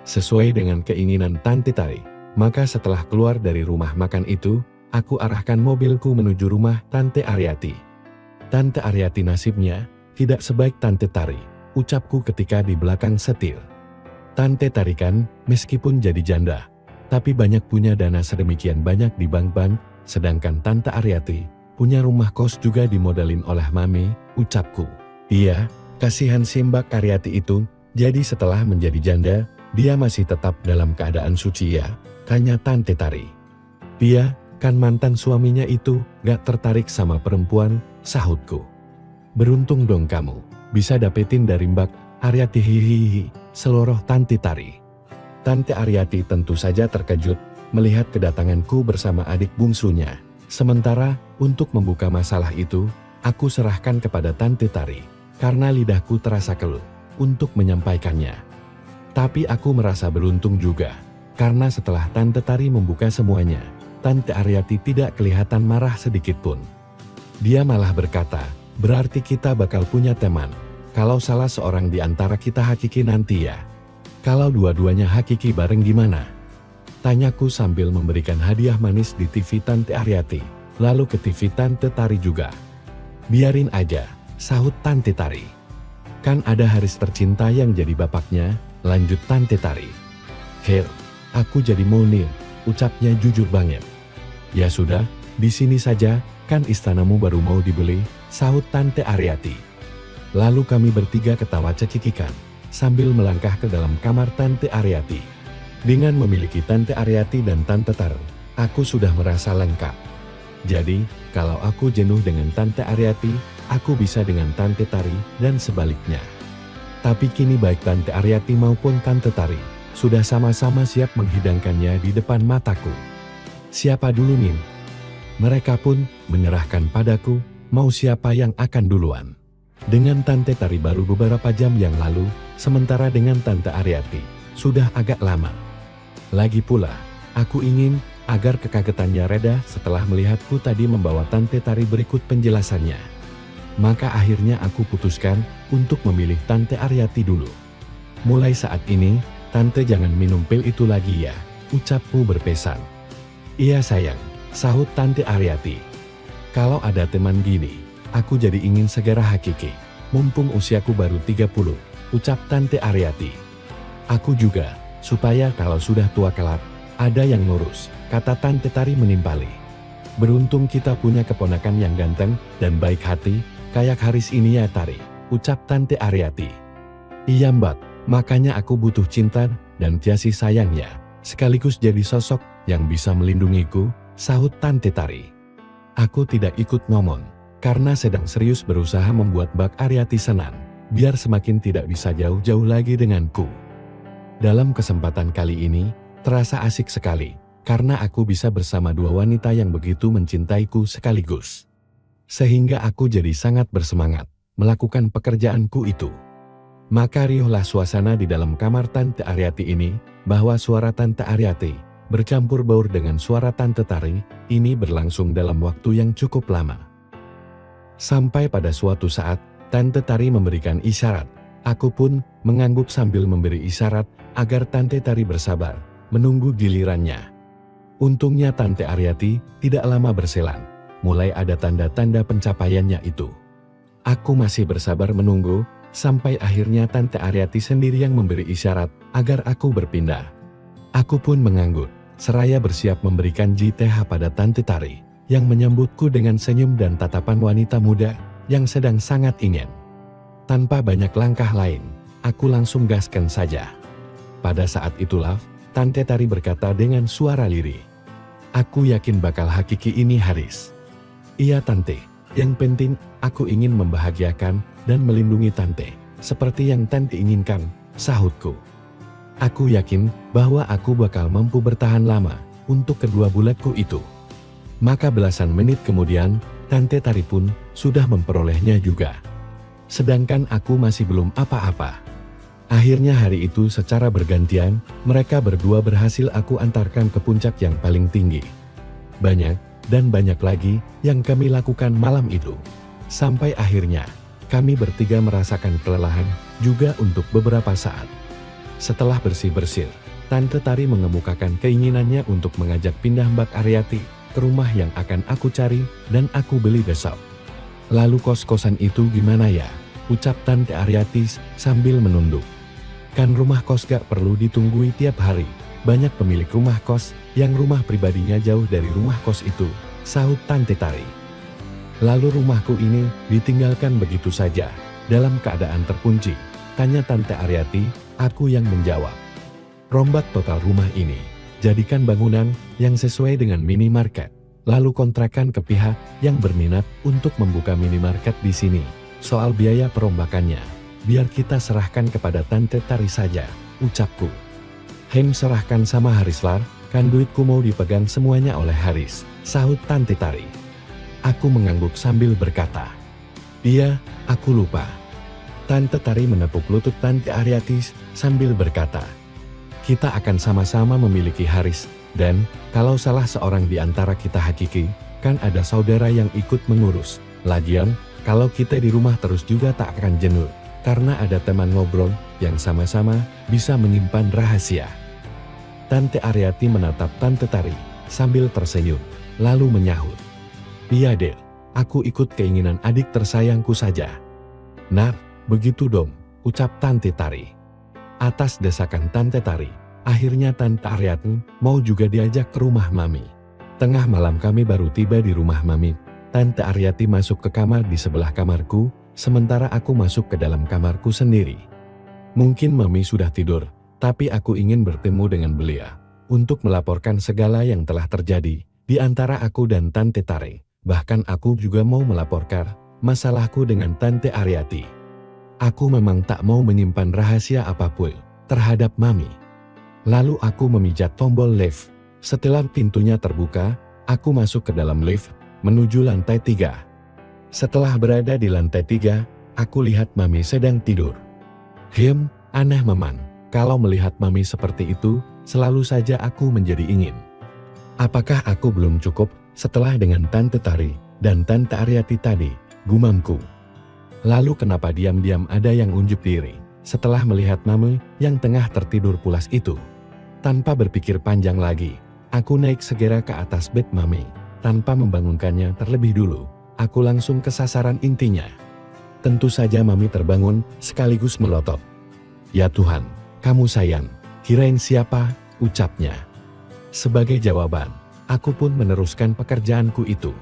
Sesuai dengan keinginan Tante Tari, maka setelah keluar dari rumah makan itu, aku arahkan mobilku menuju rumah Tante Aryati. Tante Aryati nasibnya tidak sebaik Tante Tari, ucapku ketika di belakang setir. Tante Tari kan, meskipun jadi janda, tapi banyak punya dana sedemikian banyak di bank-bank, sedangkan Tante Aryati punya rumah kos juga dimodalin oleh Mami, ucapku. Iya, kasihan si Mbak Aryati itu, jadi setelah menjadi janda, dia masih tetap dalam keadaan suci ya, tanya Tante Tari. Dia, kan mantan suaminya itu, gak tertarik sama perempuan, sahutku. Beruntung dong kamu, bisa dapetin dari Mbak Aryati hihihi, seloroh Tante Tari. Tante Aryati tentu saja terkejut melihat kedatanganku bersama adik bungsunya. Sementara, untuk membuka masalah itu, aku serahkan kepada Tante Tari, karena lidahku terasa keluh untuk menyampaikannya. Tapi aku merasa beruntung juga, karena setelah Tante Tari membuka semuanya, Tante Aryati tidak kelihatan marah sedikitpun. Dia malah berkata, berarti kita bakal punya teman. Kalau salah seorang di antara kita hakiki nanti ya. Kalau dua-duanya hakiki bareng gimana? Tanyaku sambil memberikan hadiah manis di TV Tante Aryati, lalu ke TV Tante Tari juga. Biarin aja, sahut Tante Tari. Kan ada Haris tercinta yang jadi bapaknya, lanjut Tante Tari. Her, aku jadi Munir, ucapnya jujur banget. Ya sudah, di sini saja, kan istanamu baru mau dibeli, sahut Tante Aryati. Lalu kami bertiga ketawa cekikikan, sambil melangkah ke dalam kamar Tante Aryati. Dengan memiliki Tante Aryati dan Tante Tar, aku sudah merasa lengkap. Jadi, kalau aku jenuh dengan Tante Aryati, aku bisa dengan Tante Tari, dan sebaliknya. Tapi kini baik Tante Aryati maupun Tante Tari, sudah sama-sama siap menghidangkannya di depan mataku. Siapa dulu Nin? Mereka pun menyerahkan padaku, mau siapa yang akan duluan. Dengan Tante Tari baru beberapa jam yang lalu, sementara dengan Tante Aryati, sudah agak lama. Lagi pula, aku ingin agar kekagetannya reda setelah melihatku tadi membawa Tante Tari berikut penjelasannya. Maka akhirnya aku putuskan untuk memilih Tante Aryati dulu. Mulai saat ini, Tante jangan minum pil itu lagi ya, ucapku berpesan. Iya sayang, sahut Tante Aryati. Kalau ada teman gini, aku jadi ingin segera hakiki, mumpung usiaku baru 30, ucap Tante Aryati. Aku juga, supaya kalau sudah tua kelak, ada yang ngurus, kata Tante Tari menimpali. Beruntung kita punya keponakan yang ganteng dan baik hati, kayak Haris ini ya Tari, ucap Tante Aryati. Iya Mbak, makanya aku butuh cinta dan kasih sayangnya, sekaligus jadi sosok yang bisa melindungiku, sahut Tante Tari. Aku tidak ikut ngomong, karena sedang serius berusaha membuat Mbak Aryati senang, biar semakin tidak bisa jauh-jauh lagi denganku. Dalam kesempatan kali ini, terasa asik sekali, karena aku bisa bersama dua wanita yang begitu mencintaiku sekaligus. Sehingga aku jadi sangat bersemangat, melakukan pekerjaanku itu. Maka riuhlah suasana di dalam kamar Tante Aryati ini, bahwa suara Tante Aryati, bercampur baur dengan suara Tante Tari, ini berlangsung dalam waktu yang cukup lama. Sampai pada suatu saat, Tante Tari memberikan isyarat. Aku pun mengangguk sambil memberi isyarat agar Tante Tari bersabar, menunggu gilirannya. Untungnya Tante Aryati tidak lama berselang, mulai ada tanda-tanda pencapaiannya itu. Aku masih bersabar menunggu, sampai akhirnya Tante Aryati sendiri yang memberi isyarat agar aku berpindah. Aku pun mengangguk, seraya bersiap memberikan JTH pada Tante Tari, yang menyambutku dengan senyum dan tatapan wanita muda, yang sedang sangat ingin. Tanpa banyak langkah lain, aku langsung gaskan saja. Pada saat itulah, Tante Tari berkata dengan suara lirih. Aku yakin bakal hakiki ini Haris. Iya Tante, yang penting, aku ingin membahagiakan dan melindungi Tante, seperti yang Tante inginkan, sahutku. Aku yakin bahwa aku bakal mampu bertahan lama, untuk kedua bulatku itu. Maka belasan menit kemudian, Tante Tari pun sudah memperolehnya juga. Sedangkan aku masih belum apa-apa. Akhirnya hari itu secara bergantian, mereka berdua berhasil aku antarkan ke puncak yang paling tinggi. Banyak, dan banyak lagi, yang kami lakukan malam itu. Sampai akhirnya, kami bertiga merasakan kelelahan, juga untuk beberapa saat. Setelah bersih-bersih, Tante Tari mengemukakan keinginannya untuk mengajak pindah Mbak Aryati ke rumah yang akan aku cari dan aku beli besok. Lalu kos-kosan itu gimana ya? Ucap Tante Aryati sambil menunduk. Kan rumah kos gak perlu ditunggui tiap hari. Banyak pemilik rumah kos yang rumah pribadinya jauh dari rumah kos itu, sahut Tante Tari. Lalu rumahku ini ditinggalkan begitu saja, dalam keadaan terkunci? Tanya Tante Aryati, aku yang menjawab. Rombak total rumah ini, jadikan bangunan yang sesuai dengan minimarket. Lalu kontrakkan ke pihak yang berminat untuk membuka minimarket di sini. Soal biaya perombakannya, biar kita serahkan kepada Tante Tari saja, ucapku. Serahkan sama Harislar, kan duitku mau dipegang semuanya oleh Haris, sahut Tante Tari. Aku mengangguk sambil berkata, iya, aku lupa. Tante Tari menepuk lutut Tante Aryati sambil berkata, kita akan sama-sama memiliki Haris, dan kalau salah seorang di antara kita hakiki, kan ada saudara yang ikut mengurus. Lagian, kalau kita di rumah terus juga tak akan jenuh, karena ada teman ngobrol yang sama-sama bisa menyimpan rahasia. Tante Aryati menatap Tante Tari sambil tersenyum, lalu menyahut, iya Dek, aku ikut keinginan adik tersayangku saja. Nah, begitu dong, ucap Tante Tari. Atas desakan Tante Tari, akhirnya Tante Aryati mau juga diajak ke rumah Mami. Tengah malam kami baru tiba di rumah Mami. Tante Aryati masuk ke kamar di sebelah kamarku, sementara aku masuk ke dalam kamarku sendiri. Mungkin Mami sudah tidur, tapi aku ingin bertemu dengan beliau untuk melaporkan segala yang telah terjadi di antara aku dan Tante Tari. Bahkan aku juga mau melaporkan masalahku dengan Tante Aryati. Aku memang tak mau menyimpan rahasia apapun terhadap Mami. Lalu aku memijat tombol lift. Setelah pintunya terbuka, aku masuk ke dalam lift menuju lantai 3. Setelah berada di lantai 3, aku lihat Mami sedang tidur. Aneh memang, kalau melihat Mami seperti itu, selalu saja aku menjadi ingin. Apakah aku belum cukup setelah dengan Tante Tari dan Tante Aryati tadi, gumamku. Lalu kenapa diam-diam ada yang unjuk diri setelah melihat Mami yang tengah tertidur pulas itu? Tanpa berpikir panjang lagi, aku naik segera ke atas bed Mami. Tanpa membangunkannya terlebih dulu, aku langsung ke sasaran intinya. Tentu saja Mami terbangun sekaligus melotot. Ya Tuhan, kamu sayang, kirain siapa, ucapnya. Sebagai jawaban, aku pun meneruskan pekerjaanku itu.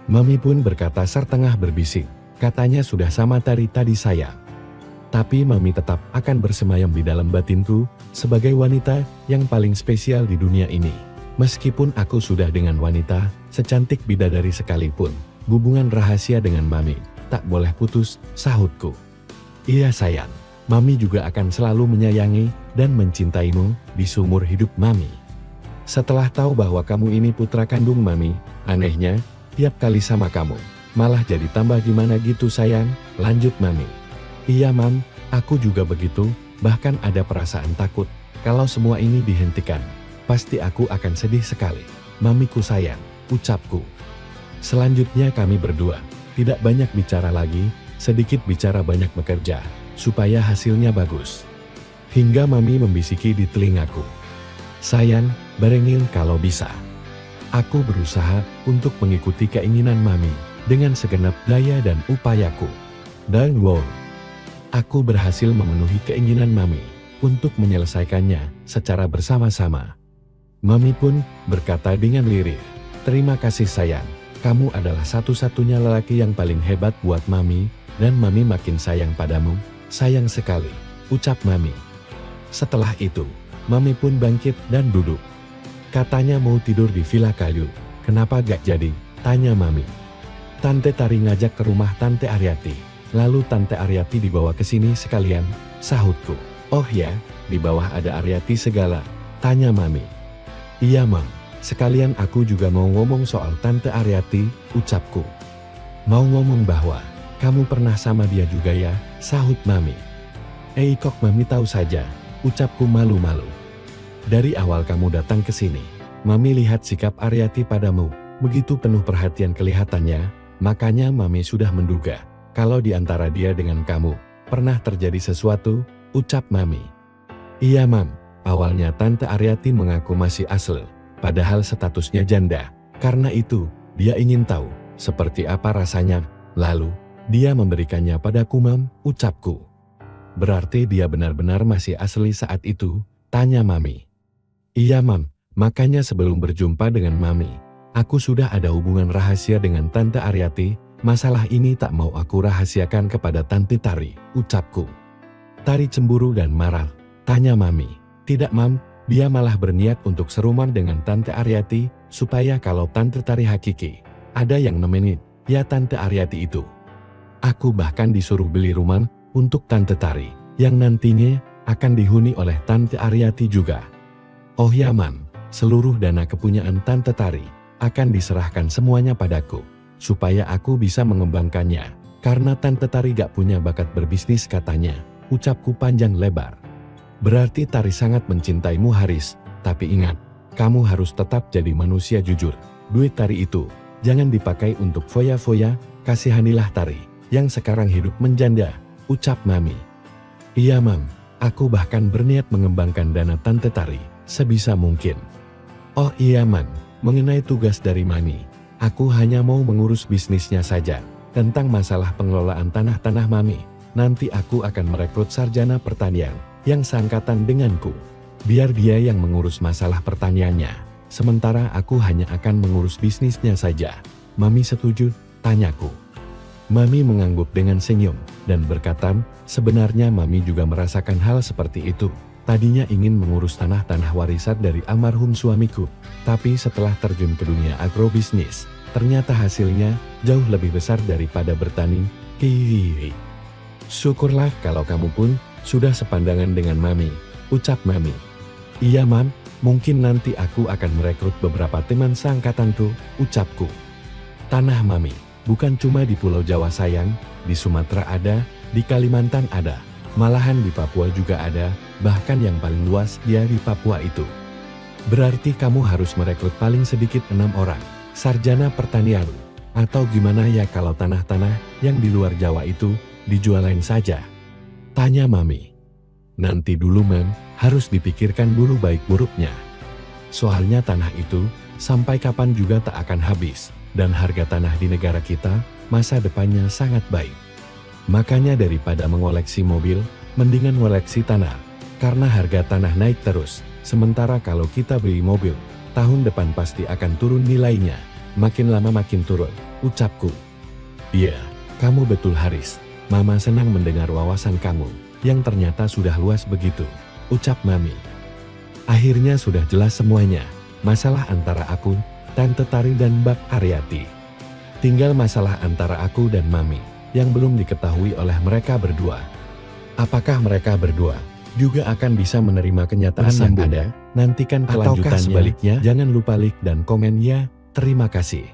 Mami pun berkata sertengah berbisik, katanya sudah sama tadi sayang. Tapi Mami tetap akan bersemayam di dalam batinku sebagai wanita yang paling spesial di dunia ini. Meskipun aku sudah dengan wanita secantik bidadari sekalipun, hubungan rahasia dengan Mami tak boleh putus, sahutku. Iya sayang, Mami juga akan selalu menyayangi dan mencintaimu di seumur hidup Mami. Setelah tahu bahwa kamu ini putra kandung Mami, anehnya, tiap kali sama kamu, malah jadi tambah gimana gitu sayang, lanjut Mami. Iya Mam, aku juga begitu, bahkan ada perasaan takut, kalau semua ini dihentikan, pasti aku akan sedih sekali. Mamiku sayang, ucapku. Selanjutnya kami berdua, tidak banyak bicara lagi, sedikit bicara banyak bekerja, supaya hasilnya bagus. Hingga Mami membisiki di telingaku. Sayang, barengin kalau bisa. Aku berusaha untuk mengikuti keinginan Mami dengan segenap daya dan upayaku. Dan wow, aku berhasil memenuhi keinginan Mami untuk menyelesaikannya secara bersama-sama. Mami pun berkata dengan lirih, terima kasih sayang, kamu adalah satu-satunya lelaki yang paling hebat buat Mami, dan Mami makin sayang padamu, sayang sekali, ucap Mami. Setelah itu, Mami pun bangkit dan duduk. Katanya mau tidur di villa kayu. Kenapa gak jadi? Tanya Mami. Tante Tari ngajak ke rumah Tante Aryati. Lalu Tante Aryati dibawa ke sini sekalian, sahutku. Oh ya, di bawah ada Aryati segala. Tanya Mami. Iya Mam, sekalian aku juga mau ngomong soal Tante Aryati, ucapku. Mau ngomong bahwa kamu pernah sama dia juga ya, sahut Mami. Kok Mami tahu saja, ucapku malu-malu. Dari awal kamu datang ke sini, Mami lihat sikap Aryati padamu, begitu penuh perhatian kelihatannya, makanya Mami sudah menduga, kalau di antara dia dengan kamu, pernah terjadi sesuatu, ucap Mami. Iya Mam, awalnya Tante Aryati mengaku masih asli, padahal statusnya janda. Karena itu, dia ingin tahu seperti apa rasanya. Lalu, dia memberikannya padaku Mam, ucapku. Berarti dia benar-benar masih asli saat itu, tanya Mami. Iya Mam, makanya sebelum berjumpa dengan Mami, aku sudah ada hubungan rahasia dengan Tante Aryati. Masalah ini tak mau aku rahasiakan kepada Tante Tari, ucapku. Tari cemburu dan marah. Tanya Mami. Tidak Mam, dia malah berniat untuk seruman dengan Tante Aryati, supaya kalau Tante Tari hakiki, ada yang nemenin, ya Tante Aryati itu. Aku bahkan disuruh beli rumah untuk Tante Tari, yang nantinya akan dihuni oleh Tante Aryati juga. Oh ya Mam, seluruh dana kepunyaan Tante Tari akan diserahkan semuanya padaku, supaya aku bisa mengembangkannya, karena Tante Tari gak punya bakat berbisnis katanya, ucapku panjang lebar. Berarti Tari sangat mencintaimu Haris, tapi ingat, kamu harus tetap jadi manusia jujur. Duit Tari itu, jangan dipakai untuk foya-foya, kasihanilah Tari, yang sekarang hidup menjanda, ucap Mami. Iya Mam, aku bahkan berniat mengembangkan dana Tante Tari, sebisa mungkin. Oh iya Man, mengenai tugas dari Mami, aku hanya mau mengurus bisnisnya saja. Tentang masalah pengelolaan tanah-tanah Mami, nanti aku akan merekrut sarjana pertanian yang seangkatan denganku, biar dia yang mengurus masalah pertaniannya, sementara aku hanya akan mengurus bisnisnya saja. Mami setuju? Tanyaku. Mami mengangguk dengan senyum, dan berkata, sebenarnya Mami juga merasakan hal seperti itu. Tadinya ingin mengurus tanah-tanah warisan dari almarhum suamiku, tapi setelah terjun ke dunia agrobisnis, ternyata hasilnya jauh lebih besar daripada bertani. Hihihi. Syukurlah kalau kamu pun sudah sepandangan dengan Mami, ucap Mami. Iya Mam, mungkin nanti aku akan merekrut beberapa teman seangkatanku, ucapku. Tanah Mami, bukan cuma di Pulau Jawa sayang, di Sumatera ada, di Kalimantan ada, malahan di Papua juga ada, bahkan yang paling luas dia di Papua itu. Berarti kamu harus merekrut paling sedikit 6 orang, sarjana pertanian, atau gimana ya kalau tanah-tanah yang di luar Jawa itu dijualin saja? Tanya Mami. Nanti dulu Mam, harus dipikirkan dulu baik buruknya. Soalnya tanah itu, sampai kapan juga tak akan habis, dan harga tanah di negara kita, masa depannya sangat baik. Makanya daripada mengoleksi mobil, mendingan ngoleksi tanah, karena harga tanah naik terus, sementara kalau kita beli mobil, tahun depan pasti akan turun nilainya, makin lama makin turun, ucapku. Iya, kamu betul Haris. Mama senang mendengar wawasan kamu, yang ternyata sudah luas begitu, ucap Mami. Akhirnya sudah jelas semuanya, masalah antara aku, Tante Tari dan Mbak Aryati. Tinggal masalah antara aku dan Mami, yang belum diketahui oleh mereka berdua. Apakah mereka berdua juga akan bisa menerima kenyataan yang ada? Nantikan kelanjutannya. Ataukah sebaliknya? Jangan lupa like dan komen ya, terima kasih.